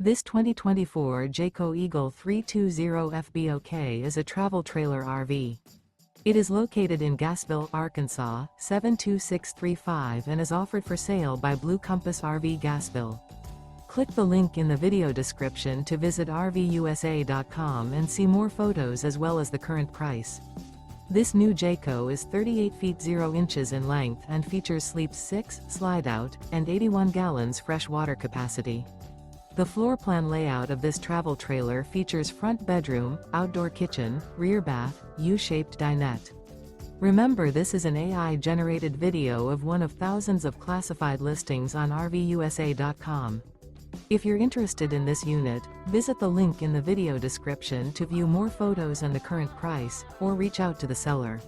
This 2024 Jayco Eagle 320 FBOK is a travel trailer RV. It is located in Gassville, Arkansas, 72635 and is offered for sale by Blue Compass RV Gassville. Click the link in the video description to visit RVUSA.com and see more photos as well as the current price. This new Jayco is 38 feet 0 inches in length and features sleeps 6, slide-out, and 81 gallons fresh water capacity. The floor plan layout of this travel trailer features front bedroom, outdoor kitchen, rear bath, U-shaped dinette. Remember, this is an AI-generated video of one of thousands of classified listings on RVUSA.com. If you're interested in this unit, visit the link in the video description to view more photos and the current price, or reach out to the seller.